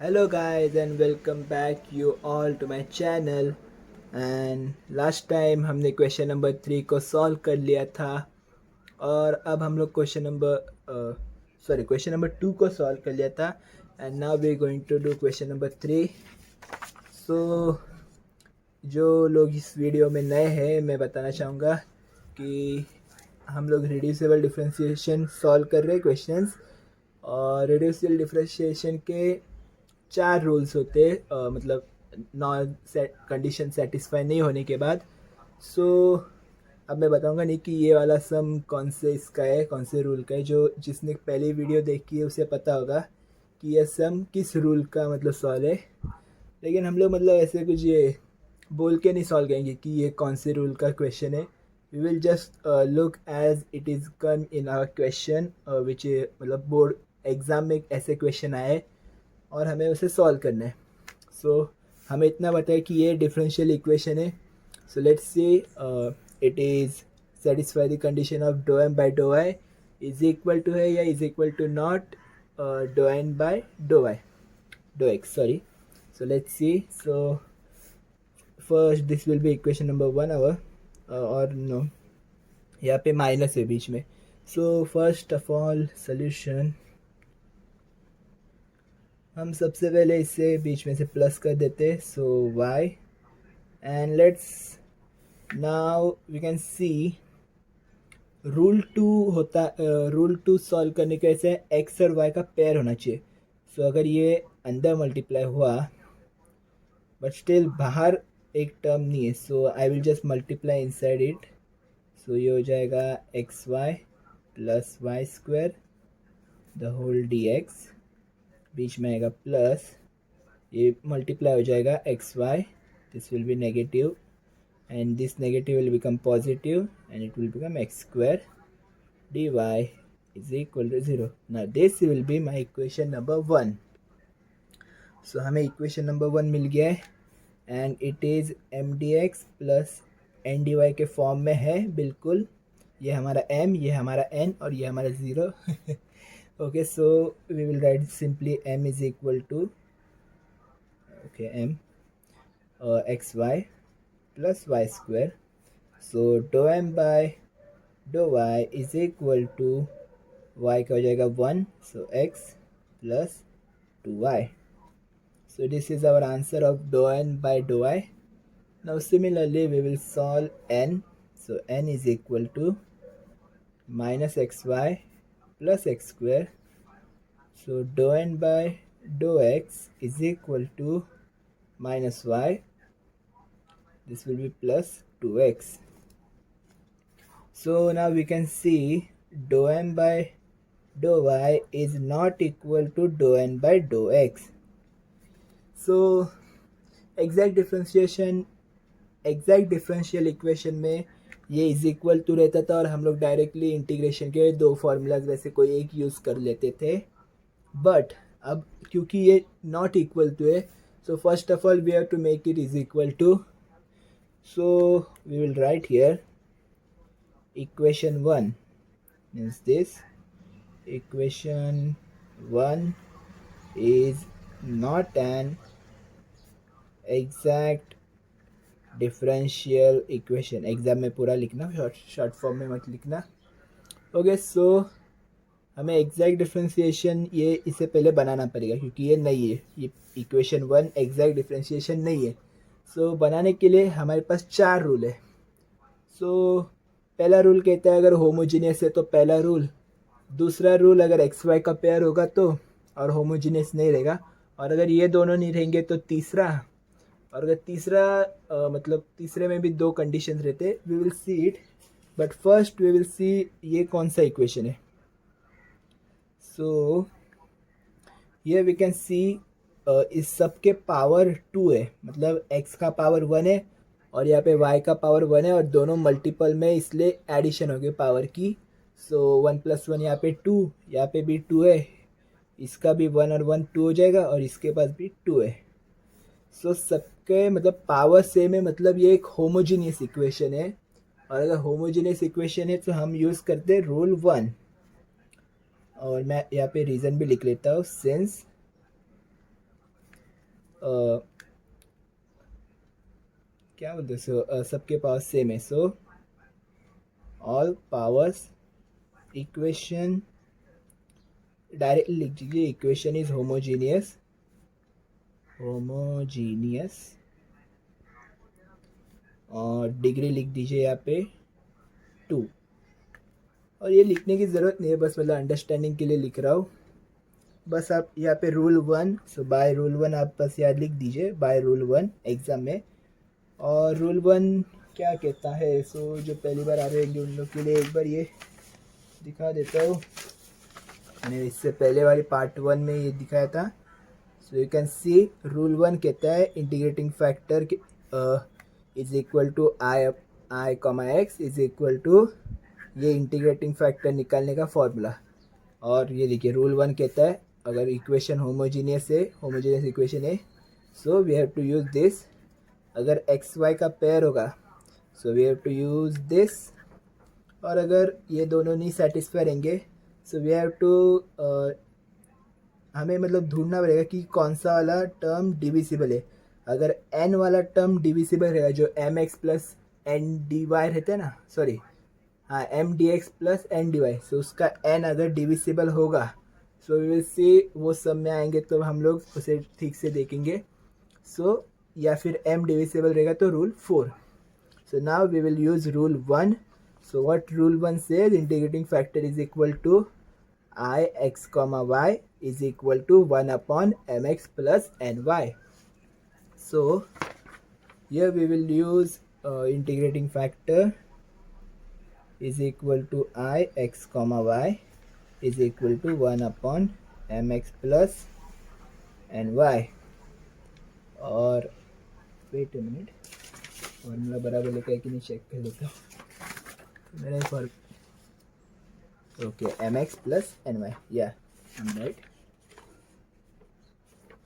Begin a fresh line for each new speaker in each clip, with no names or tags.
Hello guys and welcome back you all to my channel। And last time हमने question number 3 को solve कर लिया था और अब हम लोग क्वेश्चन नंबर 2 को सॉल्व कर लिया था। And now we going to do question number 3। So जो लोग इस वीडियो में नए हैं मैं बताना चाहूँगा कि हम लोग रिड्यूसिबल डिफरेंशिएशन सॉल्व कर रहे हैं क्वेश्चंस। और रिड्यूसिबल डिफरेंशिएशन के 4 रूल्स होते हैं, मतलब नॉन कंडीशन सेटिस्फाई नहीं होने के बाद। सो अब मैं बताऊंगा नहीं कि ये वाला सम कौन से इसका है, कौन से रूल का है। जो जिसने पहली वीडियो देखी है उसे पता होगा कि यह सम किस रूल का मतलब सॉल्व है। लेकिन हम लोग मतलब ऐसे कुछ ये बोल के नहीं सॉल्व करेंगे कि ये कौन से रूल का क्वेश्चन है। We will just look as it is come in our question which मतलब बोर्ड एग्ज़ाम में ऐसे क्वेश्चन आए और हमें उसे सॉल्व करना है। सो हमें इतना पता है कि ये डिफरेंशियल इक्वेशन है। So let's see it is satisfy the condition of do M by do Y is equal to है या is equal to not do N by do Y do X sorry. So let's see. So first this will be equation number 1 our और no यहाँ पे minus है बीच में। So first of all solution हम सबसे पहले इसे बीच में से प्लस कर देते। So y and let's now we can see rule two होता रूल टू सॉल्व करने के वैसे x और y का पेयर होना चाहिए। सो अगर ये अंदर मल्टीप्लाई हुआ बट स्टिल बाहर एक टर्म नहीं है, so I will just multiply inside it. So ये हो जाएगा x Y plus Y square the whole d x, बीच में आएगा प्लस, ये मल्टीप्लाई हो जाएगा x y, this will be negative and this negative will become positive and it will become x square dy is equal to 0. Now this will be my equation number 1. So हमें equation number 1 मिल गया है and it is m dx plus n dy के form में है बिल्कुल। ये हमारा m, ये हमारा n और ये हमारा 0। okay, so we will write simply m is equal to m xy plus y square. So dou m by dou y is equal to y का हो जाएगा 1, so x plus 2y. So this is our answer of dou n by dou y. Now similarly we will solve n. So n is equal to minus xy plus x square. So dou n by dou x is equal to minus y. This will be plus 2x. So now we can see dou m by dou y is not equal to dou n by dou x. So exact differential equation में ये is equal to रहता था और हम लोग directly integration के दो formulas वैसे कोई एक यूज़ कर लेते थे। बट अब क्योंकि ये नॉट इक्वल टू है, so first of all we have to make it is equal to. So we will write here equation 1 means this equation 1 is not an exact differential equation। Exam में पूरा लिखना, short form में मत लिखना। Okay, सो हमें exact differentiation ये इससे पहले बनाना पड़ेगा क्योंकि ये नहीं है, ये इक्वेशन 1 एग्जैक्ट डिफरेंशिएशन नहीं है। सो बनाने के लिए हमारे पास 4 रूल है। सो पहला रूल कहता है अगर होमोजीनियस है तो पहला रूल, दूसरा रूल अगर एक्स वाई का पेयर होगा तो और होमोजीनियस नहीं रहेगा, और अगर ये दोनों नहीं रहेंगे तो तीसरा, और अगर तीसरा मतलब तीसरे में भी 2 कंडीशन रहते। We will see it, but first we will see ये कौन सा इक्वेशन है। सो ये वी कैन सी इस सब के पावर 2 है, मतलब x का पावर 1 है और यहाँ पे y का पावर 1 है और दोनों मल्टीपल में इसलिए एडिशन हो गई पावर की। सो 1 + 1 यहाँ पे 2, यहाँ पे भी 2 है, इसका भी 1 और 1 2 हो जाएगा और इसके पास भी 2 है। सो सबके मतलब पावर सेम है, मतलब ये एक होमोजीनियस इक्वेशन है। और अगर होमोजीनियस इक्वेशन है तो हम यूज़ करते हैं रूल 1। और मैं यहाँ पे रीज़न भी लिख लेता हूँ, सिंस क्या बोलते हैं, सो सबके पावर सेम है, so all powers equation directly लिख दीजिए, इक्वेशन इज होमोजीनियस और डिग्री लिख दीजिए यहाँ पे 2। और ये लिखने की ज़रूरत नहीं है, बस मतलब अंडरस्टैंडिंग के लिए लिख रहा हूँ। बस आप यहाँ पे रूल 1, सो बाय रूल 1 आप बस याद लिख दीजिए, बाय रूल 1 एग्ज़ाम में। और रूल 1 क्या कहता है, सो जो पहली बार आ रहे हैं उन लोग के लिए एक बार ये दिखा देता हूँ। मैंने इससे पहले वाली पार्ट 1 में ये दिखाया था। So you can see rule 1 कहता है integrating factor is equal to I comma X is equal to, ये इंटीग्रेटिंग फैक्टर निकालने का फॉर्मूला। और ये देखिए रूल 1 कहता है अगर इक्वेशन होमोजीनियस इक्वेशन है, so we have to use this. अगर एक्स वाई का पेयर होगा, so we have to use this. और अगर ये दोनों नहीं सेटिस्फाई रहेंगे, सो वी हैव टू, हमें मतलब ढूंढना पड़ेगा कि कौन सा वाला टर्म डिविजिबल है। अगर n वाला टर्म डिविजिबल रहेगा, जो m x plus n d y रहता है ना, सॉरी हाँ m d x plus n d y, so उसका n अगर डिविजिबल होगा, सो वी विल सी, वो सब में आएंगे तो हम लोग उसे ठीक से देखेंगे। सो या फिर m डिविजिबल रहेगा तो rule 4। So now we will use rule 1। So what rule 1 says, integrating factor is equal to I X comma Y is equal to 1 upon mx plus ny. So here we will use integrating factor is equal to I x comma y is equal to 1 upon mx plus ny. और wait a minute, formula बराबर लिखा है कि नहीं check कर लेता हूँ मेरा ओके, mx plus ny, या राइट।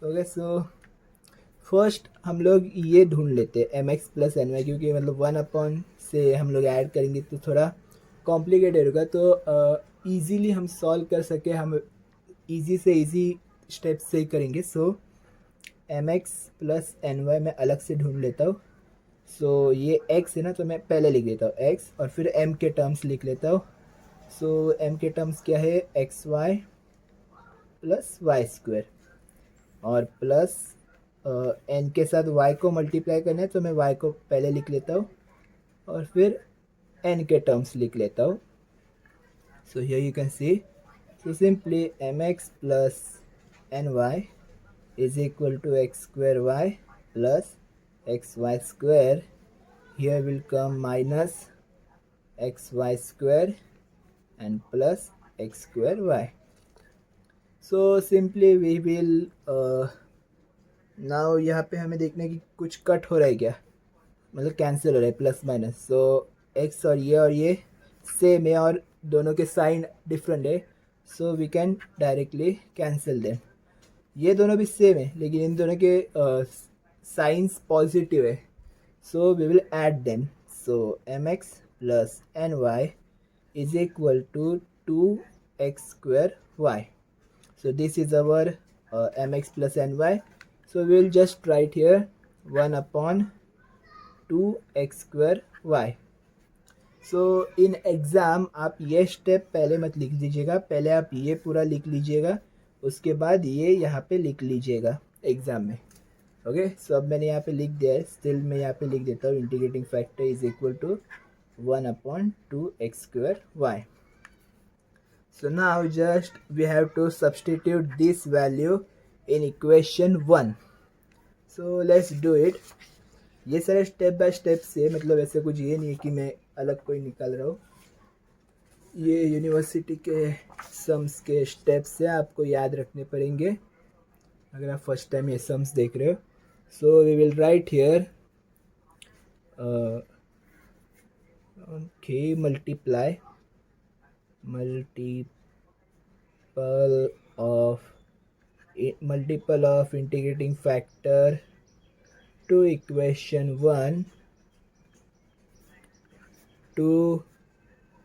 ओके, सो फर्स्ट हम लोग ये ढूंढ लेते हैं M x plus N Y, क्योंकि मतलब 1 अपॉन से हम लोग ऐड करेंगे तो थोड़ा कॉम्प्लिकेटेड होगा। तो इजीली हम सॉल्व कर सके, हम इजी से इजी स्टेप से ही करेंगे। So M x plus N y मैं अलग से ढूंढ लेता हूँ। सो ये एक्स है ना, तो मैं पहले लिख लेता हूँ एक्स और फिर एम के टर्म्स लिख लेता हूँ। सो एम के टर्म्स क्या है, X Y plus Y square और प्लस एन के साथ y को मल्टीप्लाई करना है, तो मैं y को पहले लिख लेता हूँ और फिर n के टर्म्स लिख लेता हूँ। So here you can see, so simply M x plus N Y is equal to X square Y plus X Y square, here will come minus x Y square and plus X square Y. So simply we will now यहाँ पे हमें देखना है कि कुछ cut हो रहा है क्या, मतलब कैंसिल हो रहा है प्लस माइनस। सो एक्स और ये सेम है और दोनों के साइन डिफरेंट है, so we can directly cancel them. ये दोनों भी सेम है लेकिन इन दोनों के साइंस पॉजिटिव है, so we will add them. So M x plus N Y is equal to 2x square Y. So this is our mx plus ny. So we will just write here 1 upon 2x square y. So in exam आप ये step पहले मत लिख दीजिएगा, पहले आप ये पूरा लिख लीजिएगा, उसके बाद ये यहाँ पे लिख लीजिएगा एग्ज़ाम में। ओके, सो अब मैंने यहाँ पे लिख दिया है, स्टिल मैं यहाँ पे लिख देता हूँ integrating factor is equal to 1 upon 2x square y. So now just we have to substitute this value in equation 1. So let's do it. ये सारे स्टेप बाय स्टेप से, मतलब ऐसे कुछ ये नहीं है कि मैं अलग कोई निकाल रहा हूँ, ये यूनिवर्सिटी के सम्स के स्टेप्स से आपको याद रखने पड़ेंगे अगर आप फर्स्ट टाइम ये सम्स देख रहे हो। So we will write here okay, multiple of integrating factor to equation 1 to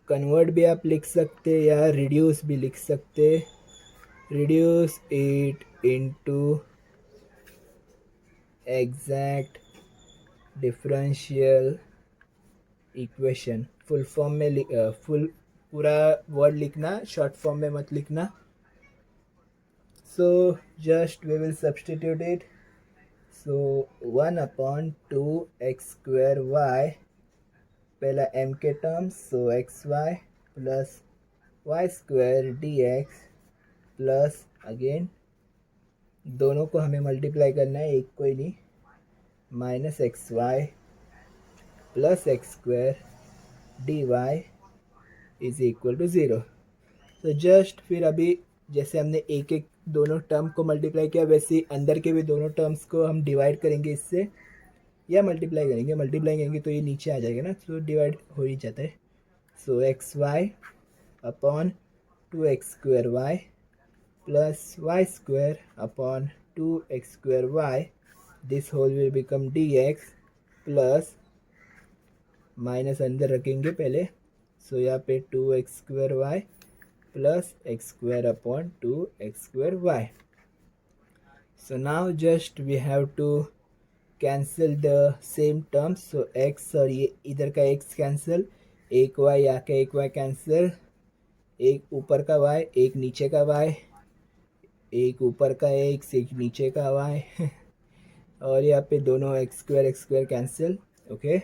convert भी आप लिख सकते या रिड्यूस भी लिख सकते, reduce it into exact differential equation. Full form में फुल पूरा वर्ड लिखना, शॉर्ट फॉर्म में मत लिखना। So just we will substitute it. So 1/2x²y, पहला m के terms, so xy plus y² dx plus again दोनों को हमें मल्टीप्लाई करना है, एक को ही नहीं, minus xy plus x² dy is equal to 0। तो जस्ट फिर अभी जैसे हमने एक एक दोनों टर्म को मल्टीप्लाई किया, वैसे ही अंदर के भी दोनों टर्म्स को हम डिवाइड करेंगे इससे, या मल्टीप्लाई करेंगे तो ये नीचे आ जाएगा ना, तो डिवाइड हो ही जाता है। So xy upon 2x² plus y² upon 2x² this whole will become dx plus minus अंदर रखेंगे पहले, सो यहाँ पे 2x² plus x² upon 2x²। So now just we have to cancel the same terms. So x और ये इधर का x cancel, एक y यहाँ का एक y कैंसिल, एक ऊपर का y एक नीचे का y, एक ऊपर का x एक नीचे का y और यहाँ पे दोनों x² cancel. Okay,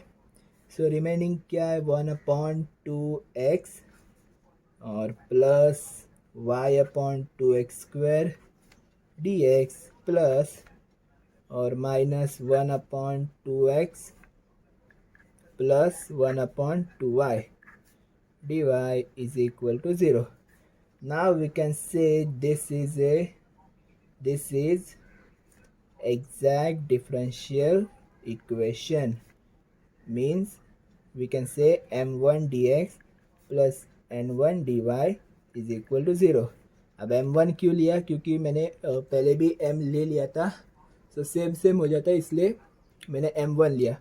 so remaining क्या है, 1/2x और प्लस y/2x² dx प्लस और minus 1/2x plus 1/2y dy is equal to 0. Now we can say this is exact differential equation, means we can say m1 dx plus n1 dy is equal to 0. अब m1 क्यों लिया, क्योंकि मैंने पहले भी m ले लिया था, तो सेम हो जाता है, इसलिए मैंने m1 लिया।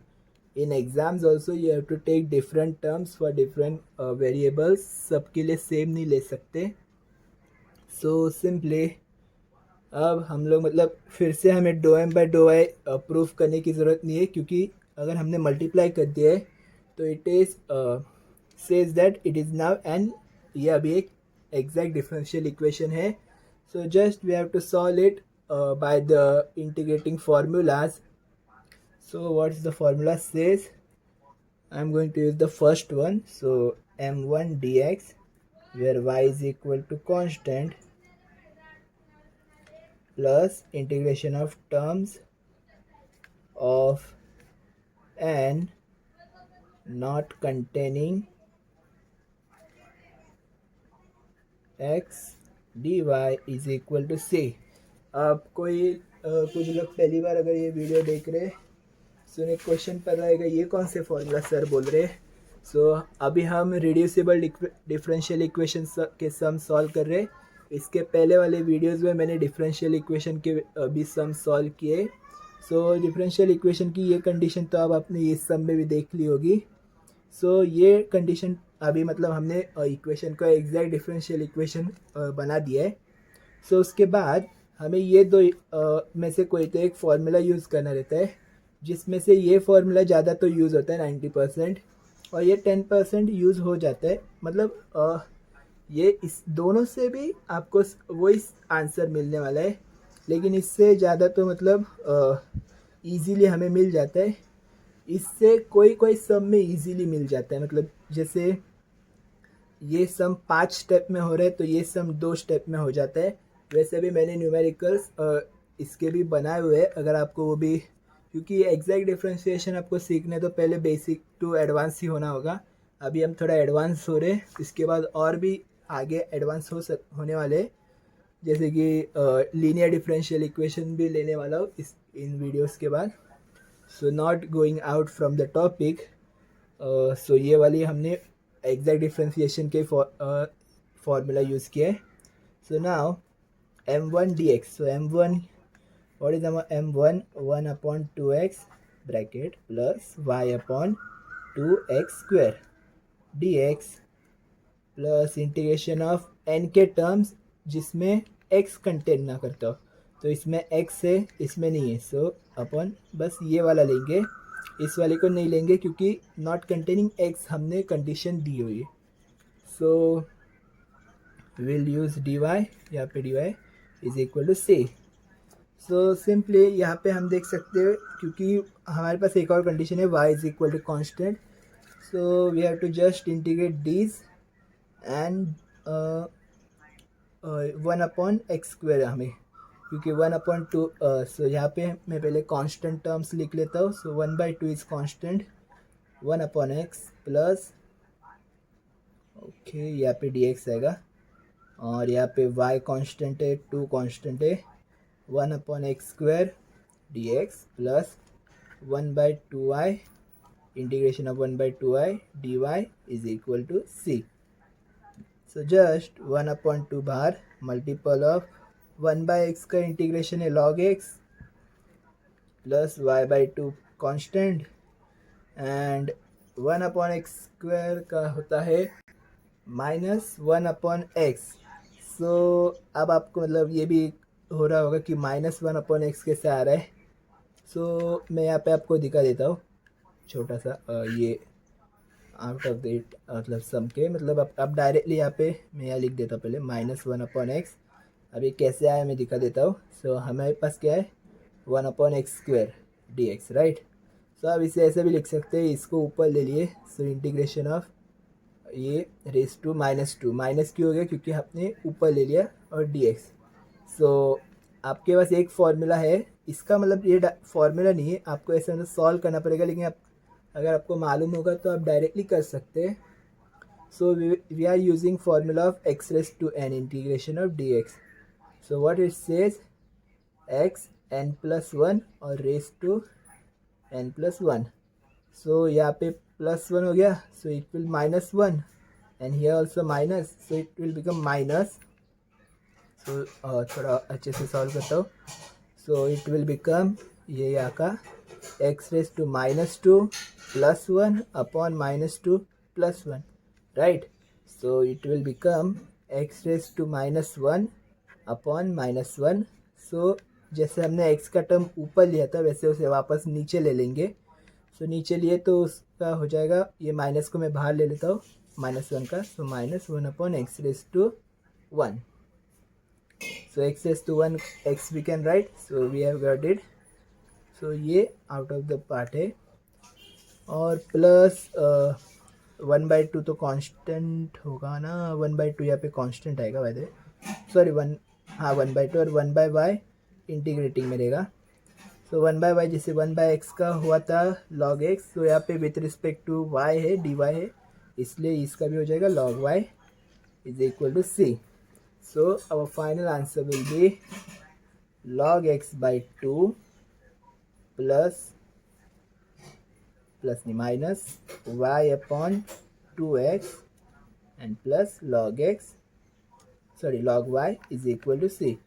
In exams also you have to take different terms for different variables, सबके लिए सेम नहीं ले सकते। सो सिंपली अब हम लोग मतलब फिर से हमें ∂m/∂y प्रूफ करने की ज़रूरत नहीं है, क्योंकि अगर हमने मल्टीप्लाई कर दिया है तो it is says that it is now an, ये अभी एक एग्जैक्ट डिफरेंशियल इक्वेशन है। So just we have to solve it by the integrating formulas. So what is the formula says? I am going to use the first one. So m1 dx, where y is equal to constant, plus integration of terms of n not containing x dy is equal to c. आप कोई कुछ लोग पहली बार अगर ये video देख रहे हैं, सुने क्वेश्चन पर रहेगा ये कौन से फॉर्मूला सर बोल रहे हैं। सो अभी हम रिड्यूसिबल डिफरेंशियल इक्वेशन के सम सॉल्व कर रहे हैं। इसके पहले वाले वीडियोस में मैंने डिफरेंशियल इक्वेशन के भी सम सॉल्व किए। सो डिफरेंशियल इक्वेशन की ये कंडीशन तो अब आपने ये सम में भी देख ली होगी। सो ये कंडीशन अभी मतलब हमने इक्वेशन का एग्जैक्ट डिफरेंशियल इक्वेशन बना दिया है। सो उसके बाद हमें ये दो में से कोई तो एक फार्मूला यूज़ करना रहता है, जिसमें से ये फार्मूला ज़्यादा तो यूज़ होता है 90%, और ये 10% यूज़ हो जाता है। मतलब ये इस दोनों से भी आपको वही आंसर मिलने वाला है, लेकिन इससे ज़्यादा तो मतलब इजीली हमें मिल जाता है। इससे कोई सम में इजीली मिल जाता है, मतलब जैसे ये सम 5 स्टेप में हो रहा है तो ये सम 2 स्टेप में हो जाता है। वैसे भी मैंने न्यूमेरिकल्स इसके भी बनाए हुए हैं, अगर आपको वो भी, क्योंकि एग्जैक्ट डिफरेंशिएशन आपको सीखने तो पहले बेसिक टू एडवांस ही होना होगा। अभी हम थोड़ा एडवांस हो रहे हैं, इसके बाद और भी आगे एडवांस होने वाले, जैसे कि लीनियर डिफरेंशियल इक्वेशन भी लेने वाला हूँ इन वीडियोस के बाद। So not going out from the topic. So ये वाली हमने एग्जैक्ट डिफरेंशिएशन के फॉर्मूला यूज़ किया है। So now m1 dx, so m1, what is m1? 1/2x bracket plus y/2x² dx plus integration of n के terms जिसमें x contain ना करता हो, तो इसमें x है, इसमें नहीं है, सो अपन बस ये वाला लेंगे, इस वाले को नहीं लेंगे क्योंकि नॉट कंटेनिंग x हमने कंडीशन दी हुई है। सो विल यूज़ dy, यहाँ पे dy is equal to c। So simply यहाँ पे हम देख सकते हैं क्योंकि हमारे पास एक और कंडीशन है y is equal to constant, so we have to just integrate these and 1/x² हमें, क्योंकि 1/2, सो यहाँ पे मैं पहले कांस्टेंट टर्म्स लिख लेता हूँ। सो 1/2 is constant, 1/x plus, okay यहाँ पे dx आएगा, और यहाँ पे y कांस्टेंट है, 2 कांस्टेंट है, 1/x² dx plus 1/2y integration of 1/2y dy is equal to c। So just 1/2 बाहर, मल्टीपल ऑफ 1/x का इंटीग्रेशन है log x plus y/2 constant and 1/x² का होता है -1/x। सो अब आपको मतलब ये भी हो रहा होगा कि -1/x कैसे आ रहा है। सो मैं यहाँ पे आपको दिखा देता हूँ छोटा सा, ये आउट ऑफ द मतलब सम के, मतलब अब डायरेक्टली यहाँ पे मैं यहाँ लिख देता हूँ पहले -1/x। अब ये कैसे आया मैं दिखा देता हूँ। सो हमारे पास क्या है 1/x² dx, राइट। सो अब इसे ऐसे भी लिख सकते हैं, इसको ऊपर ले लिए, सो इंटीग्रेशन ऑफ ये रेस टू -2, माइनस क्यों हो गया क्योंकि आपने ऊपर ले लिया, और dx। सो आपके पास एक फॉर्मूला है, इसका मतलब ये फॉर्मूला नहीं है, आपको ऐसे मतलब सॉल्व करना पड़ेगा, लेकिन आप अगर आपको मालूम होगा तो आप डायरेक्टली कर सकते हैं। So we are using formula of x⁻n integration of dx। So what it says, x n+1 और रेस टू n+1। सो यहाँ पे +1 हो गया, so it will -1 and here also minus, so it will become minus. So थोड़ा अच्छे से solve करता हूँ। सो इट विल बिकम ये यहाँ का x⁻² +1 upon -2 +1, right. So it will become x⁻1 upon -1। सो जैसे हमने x का टर्म ऊपर लिया था वैसे उसे वापस नीचे ले लेंगे। सो नीचे लिए तो उसका हो जाएगा, ये माइनस को मैं बाहर ले लेता हूँ -1 का, so -1/x⁻1। So x⁻1 x we can write, so we have got it. So ये आउट ऑफ द पार्ट है, और प्लस 1/2 तो कांस्टेंट होगा ना, 1/2 यहाँ पे कांस्टेंट आएगा वैसे, सॉरी 1, हाँ 1/2 और 1/y इंटीग्रेटिंग में रहेगा। सो 1/y जैसे 1/x का हुआ था log x, तो यहाँ पे विथ रिस्पेक्ट टू y है, dy है, इसलिए इसका भी हो जाएगा log y is equal to c। So our final answer will be log x/2 plus नहीं minus y/2x and plus log y is equal to c.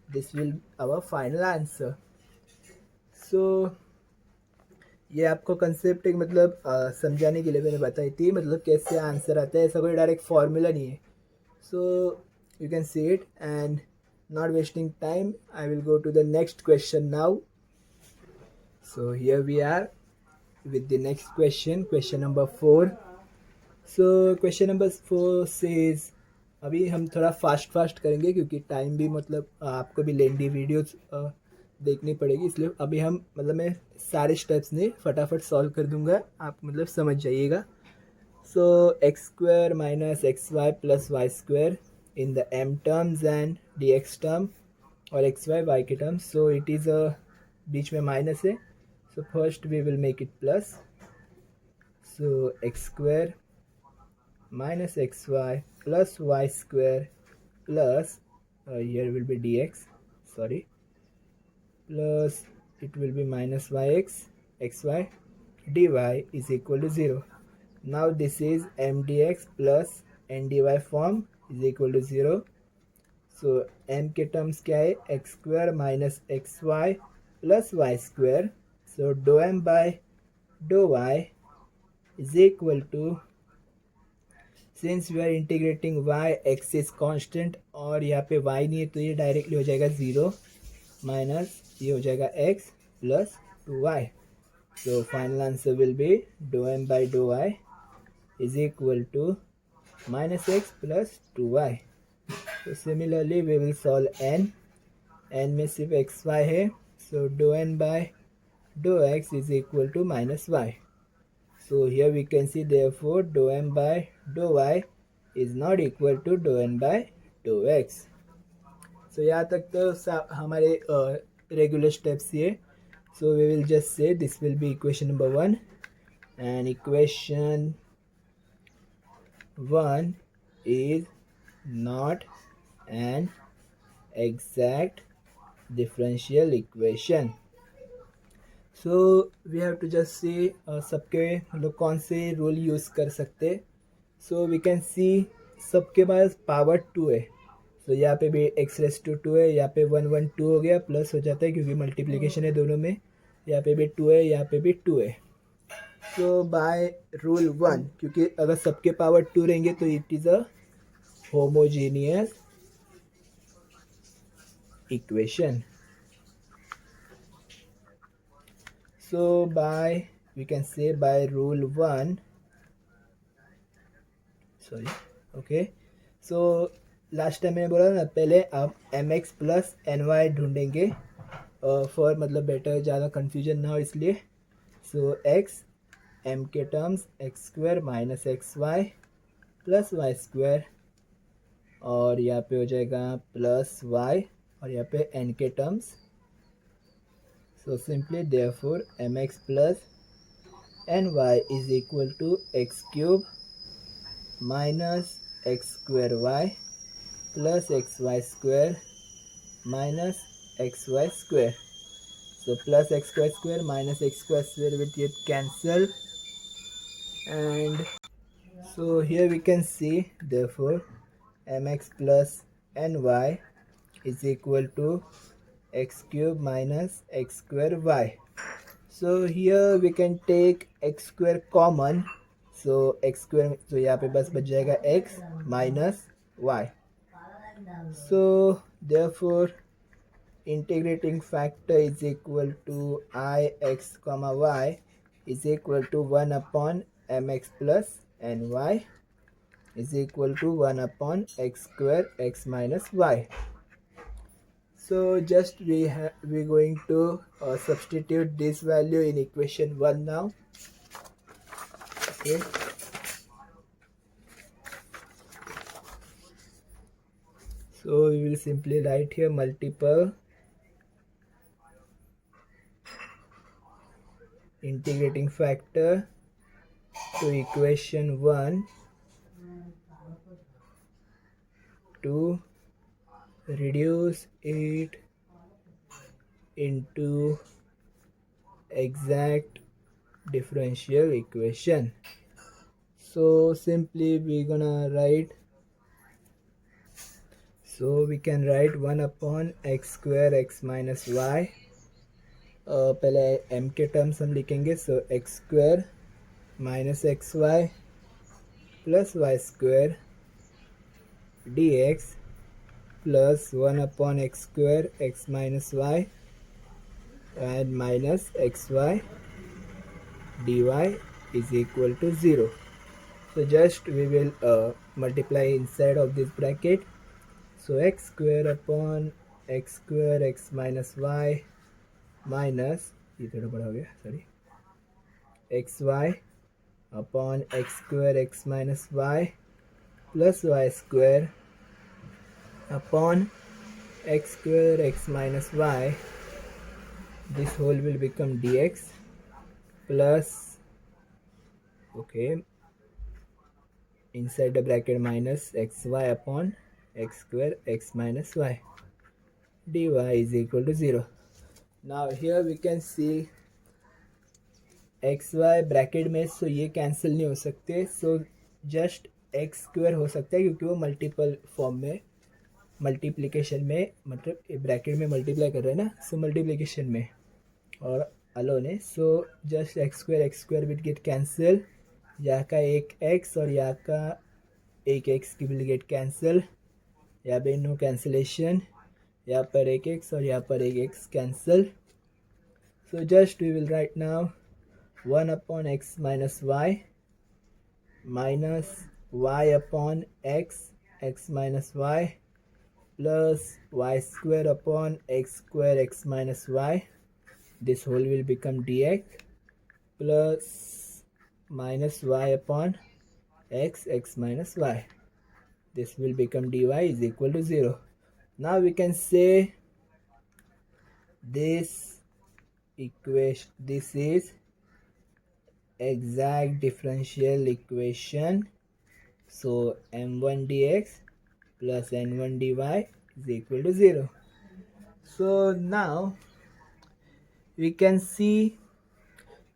This will our final answer. So ये आपको concept एक मतलब समझाने के लिए मैंने बताई थी, मतलब कैसे आंसर आता है, ऐसा कोई डायरेक्ट फार्मूला नहीं है। So you can see it and not wasting time, I will go to the next question now. So here we are with the next question number 4. So question number 4 says, अभी हम थोड़ा fast करेंगे क्योंकि time भी मतलब आपको भी लेंदी videos देखनी पड़ेगी, इसलिए अभी हम मतलब मैं सारे स्टेप्स ने फटाफट सॉल्व कर दूंगा, आप मतलब समझ जाइएगा। सो x² - xy + y² in the m terms and dx term और xy y के टर्म्स। सो इट इज़ बीच में माइनस है, so first we will make it plus, so x² - xy plus y² plus here will be dx, sorry, plus it will be -yx xy dy is equal to 0. Now this is m dx plus n dy form is equal to 0. So m के terms क्या है, x² - xy plus y². So dou m by dou y is equal to, since we are integrating y, x is constant और यहाँ पे y नहीं है तो ये डायरेक्टली हो जाएगा 0. माइनस ये हो जाएगा x plus 2y. So final answer will be dou m by dou y is equal to minus x plus 2y. So similarly we will solve n. n में सिर्फ xy है. So dou n by dou x is equal to minus y. So here we can see therefore dou m by dou y is not equal to dou n by dou x. So यहाँ तक तो हमारे regular steps ये. So we will just say this will be equation number 1, and equation 1 is not an exact differential equation. So we have to just see सबके मतलब कौन से rule use कर सकते. So we can see सबके पास power 2 है. तो यहाँ पे भी x रेस टू 2 है, यहाँ पे 1 1 2 हो गया, प्लस हो जाता है क्योंकि मल्टीप्लिकेशन है दोनों में. यहाँ पे भी 2 है, यहाँ पे भी 2 है. तो बाय रूल 1, क्योंकि अगर सबके पावर 2 रहेंगे तो it is a homogeneous equation. So by we can say by rule 1, sorry okay. So last time मैंने बोला ना, पहले आप m x plus N y ढूंढेंगे फॉर मतलब बेटर ज़्यादा कन्फ्यूजन ना हो इसलिए. सो एक्स एम के terms x square minus x Y plus Y square, और यहाँ पे हो जाएगा प्लस वाई, और यहाँ पे एन के terms. So simply therefore m x plus N Y is equal to x cube minus x square y plus xy square minus xy square. So plus x square square minus x square square will get cancelled, and so here we can see therefore mx plus ny is equal to x cube minus x square y. So here we can take x square common. So x square, so यहाँ पे बस बच जाएगा x minus y. So therefore integrating factor is equal to I x comma y is equal to 1 upon mx plus ny is equal to 1 upon x square x minus y. So just we're going to substitute this value in equation 1 now. Okay. So we will simply write here multiple integrating factor to equation 1 to reduce it into exact differential equation. So simply we're gonna write, so we can write 1 upon x square x minus y. पहले m के terms हम लिखेंगे. So x square minus x Y plus Y square d x plus 1 upon x square x minus y and minus x y d y is equal to 0. So just we will multiply inside of this bracket. So x square upon x square x minus y minus, ये थोड़ा बड़ा हो गया sorry, x y upon x square x minus y plus Y square upon x square x minus y, this whole will become d x plus okay inside the bracket minus xy upon x square x minus y dy is equal to 0. Now here we can see xy bracket में, सो ये cancel नहीं हो सकते. So just x square हो सकता है क्योंकि वो मल्टीपल फॉर्म में मल्टीप्लिकेशन में, मतलब ब्रैकेट में मल्टीप्लाई कर रहे हैं ना, सो मल्टीप्लिकेशन में और अलोन है. So just x square will get cancel, यहाँ का एक x और यहाँ का एक x की विल गेट कैंसिल, यहाँ पे नो कैंसिलेशन, यहाँ पर एक x और यहाँ पर एक x cancel. So just we will write now 1 upon x minus y minus y upon x minus y plus y square upon x square x minus y. This whole will become dx plus minus y upon x minus y. This will become dy is equal to 0. Now we can say this equation, this is exact differential equation. So m1 dx plus n1 dy is equal to 0. So now we can see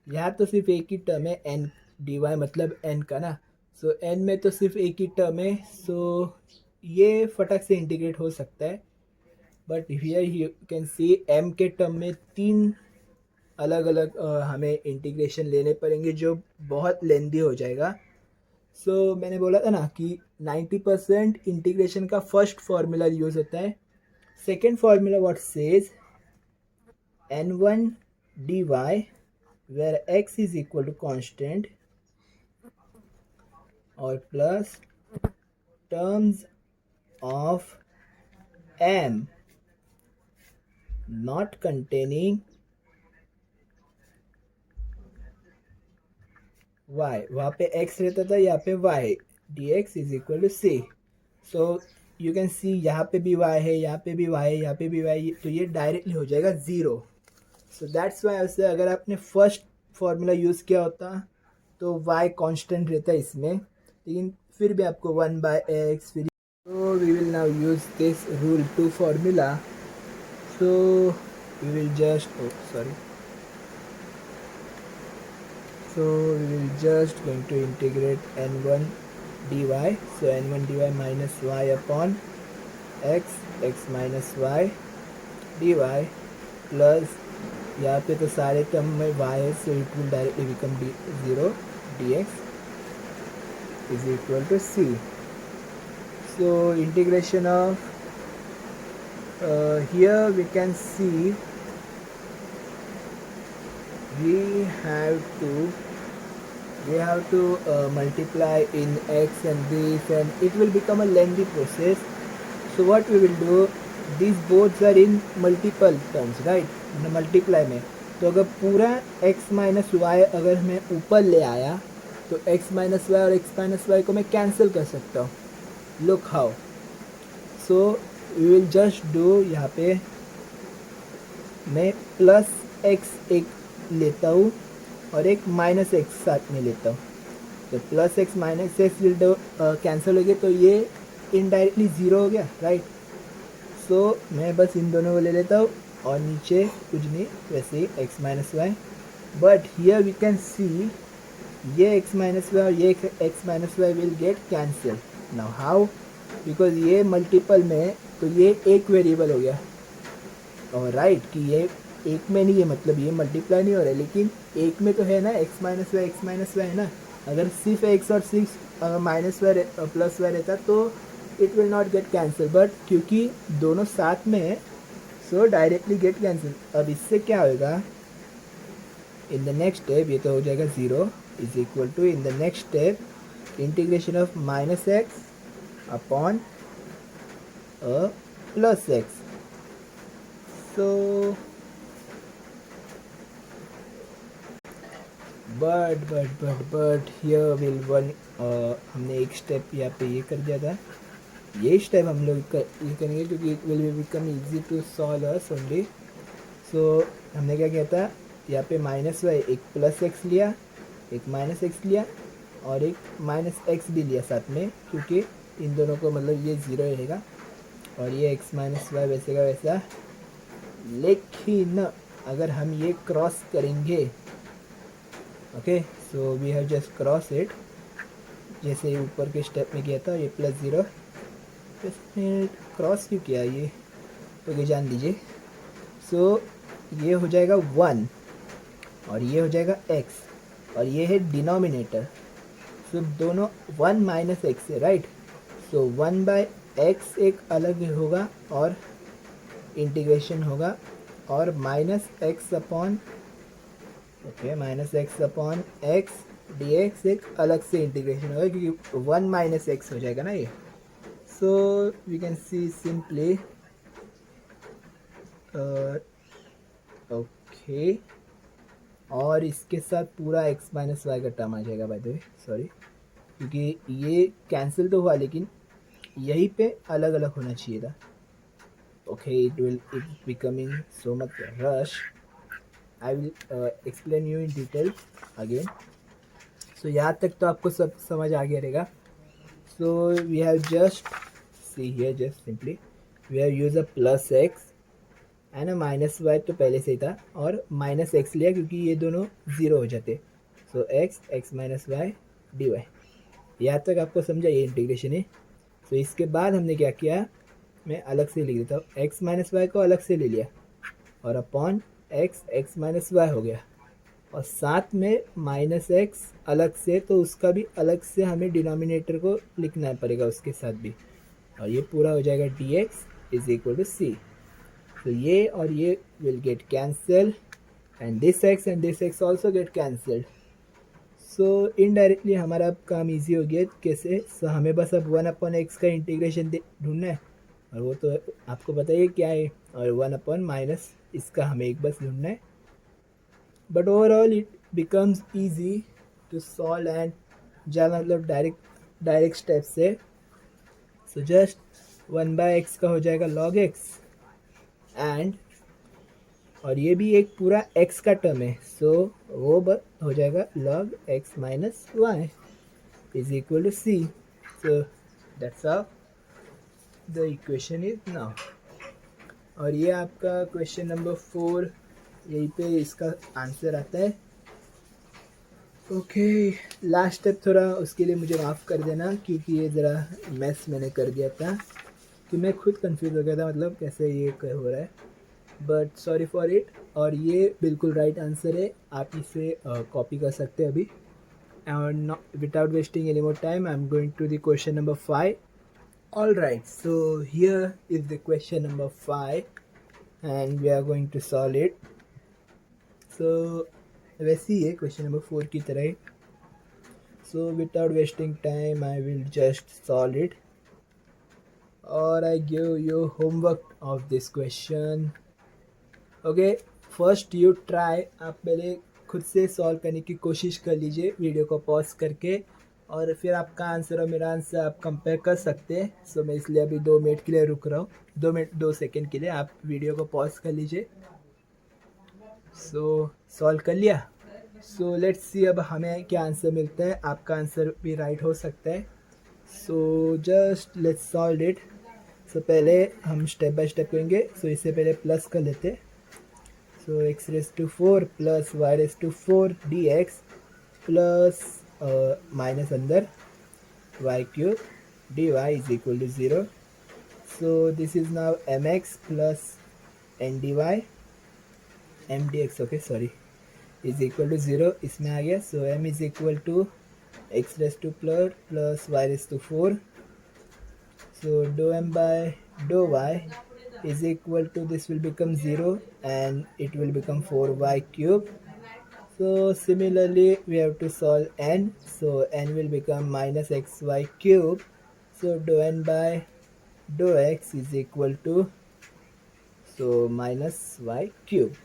यहाँ तो सिर्फ एक ही term है n dy मतलब n का ना. सो n में तो सिर्फ एक ही टर्म है. सो ये फटक से इंटीग्रेट हो सकता है. But here you can C m के टर्म में 3 अलग अलग हमें इंटीग्रेशन लेने पड़ेंगे जो बहुत लेंदी हो जाएगा. सो मैंने बोला था ना कि 90% इंटीग्रेशन का फर्स्ट फार्मूला यूज़ होता है. Second formula what says n1 dy where x is equal to constant or plus terms of m not containing y. वहाँ पे x रहता था, यहाँ पे y. dx is equal to c. So you can see यहाँ पे भी y है, यहाँ पे भी y है, यहाँ पे भी y है, तो ये डायरेक्टली हो जाएगा 0. सो दैट्स वाई ऐसे अगर आपने फर्स्ट फार्मूला यूज़ किया होता तो y कांस्टेंट रहता है इसमें, लेकिन फिर भी आपको 1/x फिर. So we will now use this rule 2 formula. So we will just so we will just going to integrate n1 dy. So n1 dy minus y upon x minus y dy plus यहाँ पे तो सारे term में y है, so it will directly become 0. dx is equal to c. So integration of here we can see we have to multiply in x and this, and it will become a lengthy process. So what we will do, these both are in multiple terms, right? Multiply में तो अगर पूरा x minus Y अगर मैं ऊपर ले आया तो x माइनस वाई और x माइनस वाई को मैं कैंसिल कर सकता हूँ. Look how. So we will just do, यहाँ पे मैं प्लस x एक लेता हूँ और एक माइनस x साथ में लेता हूँ. तो plus x minus x will do cancel हो गया, तो ये इनडायरेक्टली 0 हो गया, राइट. सो मैं बस इन दोनों को ले लेता हूँ और नीचे कुछ नहीं, वैसे ही x minus y. But here we can see ये x माइनस वाई और ये x minus y will get cancel. Now how, because ये मल्टीपल में है तो ये एक वेरिएबल हो गया, और राइट कि ये एक में नहीं है, मतलब ये मल्टीप्लाई नहीं हो रहा है, लेकिन एक में तो है ना x माइनस वाई है ना. अगर सिर्फ x और सिर्फ माइनस वाई प्लस वाई रहता तो it will not get cancel, but क्योंकि दोनों साथ में है सो डायरेक्टली गेट कैंसिल. अब इससे क्या होगा, इन द नेक्स्ट स्टेप ये तो हो जाएगा 0 is equal to, in the next step integration of minus x upon plus x. So but here will one, हमने एक स्टेप यहाँ पे ये कर दिया था, ये स्टेप हम लोग ये करेंगे क्योंकि it will become easy to solve us only. So हमने क्या किया था, यहाँ पे माइनस वाई एक प्लस एक्स लिया, एक माइनस एक्स लिया और एक माइनस एक्स भी लिया साथ में, क्योंकि इन दोनों को मतलब ये 0 रहेगा और ये एक्स माइनस वाई वैसे का वैसा. लेकिन अगर हम ये क्रॉस करेंगे, okay, so we have just cross it, जैसे ऊपर के स्टेप में किया था ये प्लस 0, इसने क्रॉस क्यों किया ये तो जान दीजिए. सो ये हो जाएगा 1 और ये हो जाएगा x और ये है डिनोमिनेटर. सो दोनों 1 माइनस एक्स है, राइट. सो 1/x एक अलग होगा और इंटीग्रेशन होगा और minus x upon minus x upon x D x एक अलग से इंटीग्रेशन होगा क्योंकि 1 माइनस एक्स हो जाएगा ना ये. So we can see simply okay और इसके साथ पूरा x माइनस वाई का टर्म आ जाएगा बाय द वे, सॉरी, क्योंकि ये कैंसिल तो हुआ लेकिन यहीं पे अलग अलग होना चाहिए था. Okay it becoming so much rush. I will explain you in detail again. So यहाँ तक तो आपको सब समझ आ गया रहेगा. So we have just see here just simply we have use a plus x है ना, माइनस वाई तो पहले से ही था और माइनस एक्स लिया क्योंकि ये दोनों ज़ीरो हो जाते. So x minus y d y. यहाँ तक आपको समझा ये इंटीग्रेशन है. सो इसके बाद हमने क्या किया, मैं अलग से लिख देता हूँ. एक्स माइनस वाई को अलग से ले लिया और अपॉन एक्स माइनस वाई हो गया और साथ में माइनस एक्स अलग से, तो उसका भी अलग से हमें डिनोमिनेटर को लिखना पड़ेगा उसके साथ भी. और ये पूरा हो जाएगा d x is equal to c. तो ये और ये will get cancelled and this x also get cancelled. So indirectly हमारा अब काम इजी हो गया. कैसे? सो हमें बस अब 1/x का इंटीग्रेशन ढूंढना है और वो तो आपको पता ही क्या है, और 1/ माइनस इसका हमें एक बस ढूंढना है. But overall it becomes easy to solve and जाना मतलब डायरेक्ट स्टेप से. सो जस्ट 1/x का हो जाएगा log x एंड और ये भी एक पूरा x का टर्म है. सो वो हो जाएगा log x minus y is equal to c. So that's how the equation is now. और ये आपका क्वेश्चन नंबर 4 यहीं पे इसका आंसर आता है. ओके लास्ट स्टेप थोड़ा उसके लिए मुझे माफ़ कर देना क्योंकि ये ज़रा मैस मैंने कर दिया था कि मैं खुद कंफ्यूज हो गया था मतलब कैसे ये हो रहा है. But sorry for it. और ये बिल्कुल राइट आंसर है. आप इसे कॉपी कर सकते हैं अभी. and without wasting any more time I'm going to the question number 5. All right, so here is the question number 5 and we are going to solve it. So वैसे ही है question number 4 की तरह ही. so without wasting time I will just solve it or I give you homework of this question. okay, first you try. आप पहले खुद से solve करने की कोशिश कर लीजिए वीडियो को पॉज करके और फिर आपका आंसर और मेरा आंसर आप कंपेयर कर सकते हैं. सो मैं इसलिए अभी 2 मिनट के लिए रुक रहा हूँ. 2 सेकेंड के लिए आप वीडियो को पॉज कर लीजिए. सो सॉल्व कर लिया. सो लेट्स सी अब हमें क्या आंसर मिलता है. आपका आंसर भी राइट हो सकता है. So just let's solve it. So पहले हम स्टेप बाय स्टेप करेंगे. सो इससे पहले प्लस कर लेते. सो x raise to 4 plus y raise to 4 dx plus minus अंदर y cube dy is equal to 0. So this is now mx plus n dy m dx okay sorry is equal to 0 इसमें आ गया. So m is equal to x raise to plus y raise to 4. So do m by do y is equal to this will become 0 and it will become 4y cube. So similarly we have to solve n. So n will become minus xy cube. So dou n by dou x is equal to so minus y cube.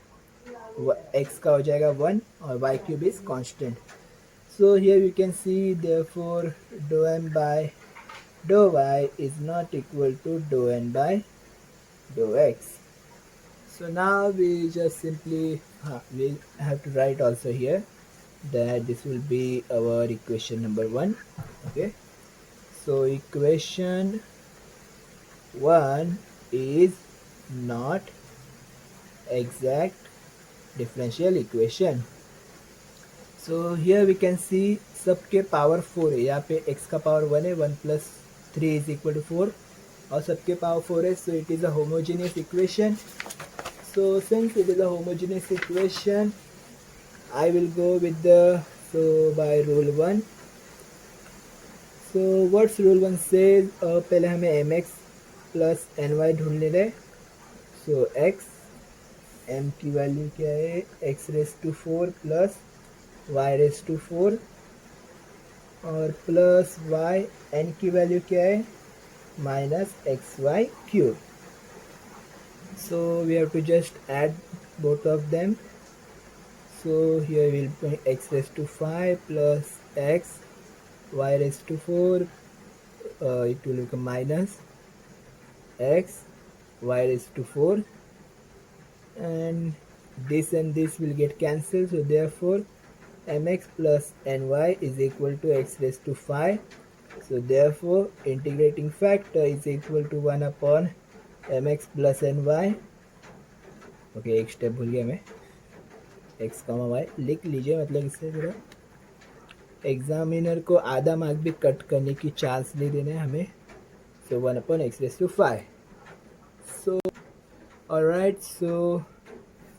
x का हो जाएगा 1 और y cube is constant. So here we can see therefore dou n by dou y is not equal to dou n by dou x. So now we just simply we have to write also here that this will be our equation number 1. okay, so equation 1 is not exact differential equation. So here we can see सबके power 4 है. यहाँ पे x का power 1 है. 1 plus 3 is equal to 4 और सबके power 4 है. So it is a homogeneous equation. So since it is a homogeneous equation I will go with the by rule 1. So what's rule 1 says. पहले हमें mx plus ny ढूंढ लेना है. So x, m की value क्या है, x raise to 4 plus y raise to 4 और plus y, n की वैल्यू क्या है, minus x y cube. So we have to just add both of them. So here we'll put x raised to 5 plus x, y raised to 4, it will become minus x, y raised to 4, and this will get cancelled, so therefore mx plus ny is equal to x raised to 5. So therefore integrating factor is equal to 1 upon mx plus ny. Okay, एक step भूल गया मैं, x comma Y लिख लीजिए, मतलब इससे थोड़ा examiner को आधा मार्क भी कट करने की चांस नहीं देना है हमें. So 1 upon x raise to 5. So alright, so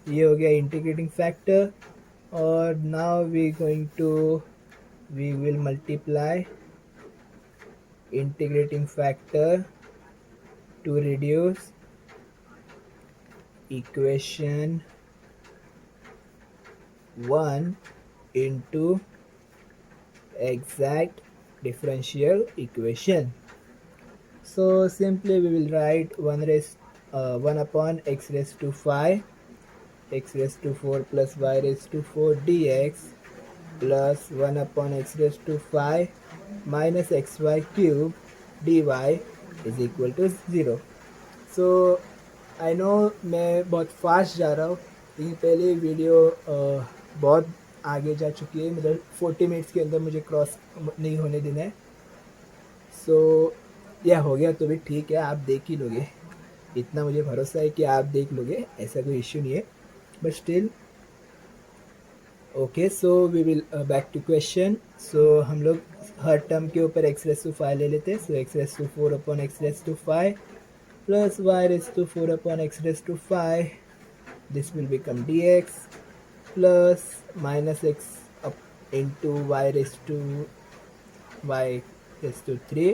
ये हो गया इंटीग्रेटिंग फैक्टर. और now we will multiply integrating factor to reduce equation 1 into exact differential equation. So simply we will write 1 upon x raised to 5, x raised to 4 plus y raised to 4 dx plus 1 upon x raised to 5 minus xy cube dy is equal to 0. So I know मैं बहुत fast जा रहा हूँ, लेकिन पहले video बहुत आगे जा चुकी है, मतलब 40 मिनट्स के अंदर मुझे क्रॉस नहीं होने देना है. सो यह हो गया तो भी ठीक है, आप देख ही लोगे, इतना मुझे भरोसा है कि आप देख लोगे, ऐसा कोई इश्यू नहीं है, but still okay. So we will back to question. So हम लोग हर टर्म के ऊपर एक्स रेस टू 5 ले लेते हैं. So x raise to 4 upon x raise to 5 plus y raised to 4 upon x raised to 5. This will become dx plus minus x up into y raised to 3,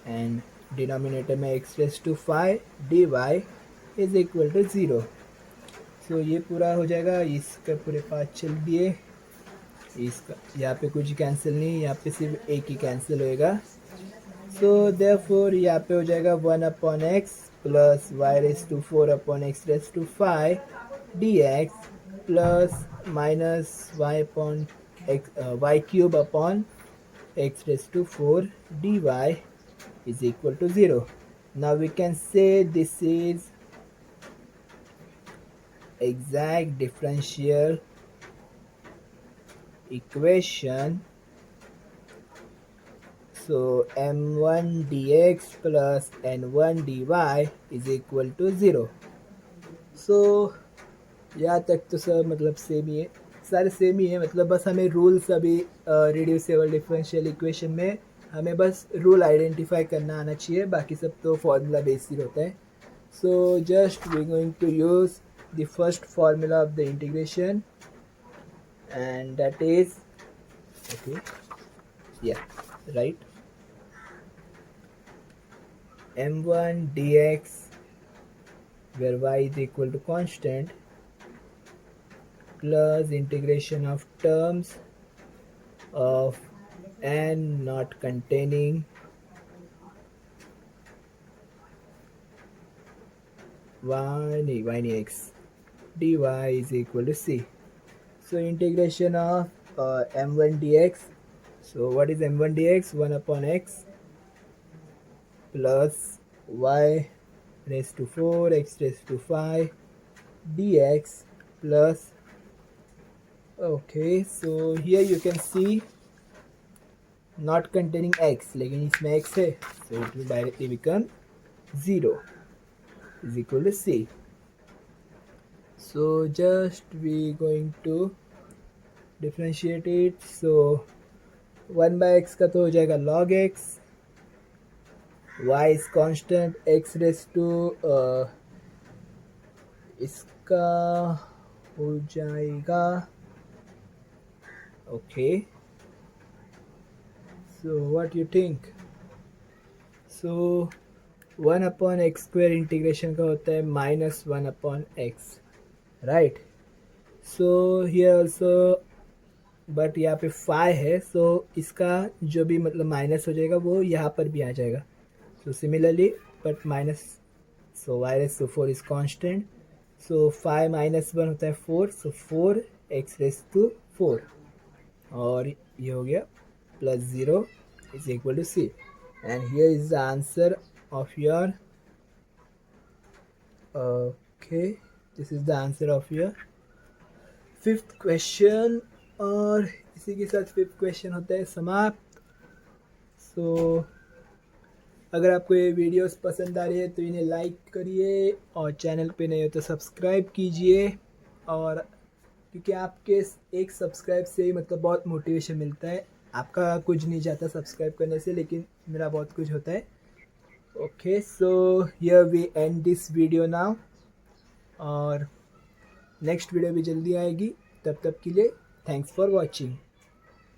and denominator में x raised to 5 dy is equal to 0. So ये पूरा हो जाएगा, इसका पूरे part चल दिए, इसका यहाँ पे कुछ कैंसिल नहीं, यहाँ पे सिर्फ एक ही कैंसिल होएगा. सो देयरफॉर यहाँ पे हो जाएगा 1 upon x plus y raise to 4 upon x raise to 5 d x plus minus y upon y cube upon x raise to 4 d y is equal to 0. Now we can say this is exact differential equation. So m1 dx plus n1 dy is equal to 0. So यहाँ तक तो सब मतलब same ही है, सारे same ही है, मतलब बस हमें रूल्स अभी रिड्यूसेबल डिफरेंशियल इक्वेशन में हमें बस रूल आइडेंटिफाई करना आना चाहिए, बाकी सब तो फार्मूला बेस्ड होता है. So just we going to use the first formula of the integration, and that is okay या right m1 dx where y is equal to constant plus integration of terms of n not containing y x dy is equal to c. So integration of m1 dx. So what is m1 dx? 1 upon x plus y raised to 4 x raised to 5 dx plus, okay, so here you can see not containing x, लेकिन इसमें x है, so it will directly become 0 is equal to c. So just we going to differentiate it. So 1 by x का तो हो जाएगा log x, y is constant, x raised to इसका हो जाएगा okay. So what you think? So 1/x² integration का होता है -1/x, right. So here also, but यहाँ पे 5 है, सो इसका जो भी मतलब माइनस हो जाएगा वो यहाँ पर भी आ जाएगा। So similarly but minus, so y⁴ is constant, सो 5 - 1 होता है 4, सो 4x⁴, और ये हो गया +0 is equal to c, and here is the answer of your, okay, this is the answer of your 5th question. और इसी के साथ 5th क्वेश्चन होता है समाप्त। सो अगर आपको ये वीडियोस पसंद आ रही है तो इन्हें लाइक करिए, और चैनल पे नहीं हो तो सब्सक्राइब कीजिए, और क्योंकि आपके एक सब्सक्राइब से ही मतलब बहुत मोटिवेशन मिलता है। आपका कुछ नहीं जाता सब्सक्राइब करने से, लेकिन मेरा बहुत कुछ होता है। Okay, so here we end this video now, और नेक्स्ट वीडियो भी जल्दी आएगी। तब तक के लिए थैंक्स फॉर वॉचिंग।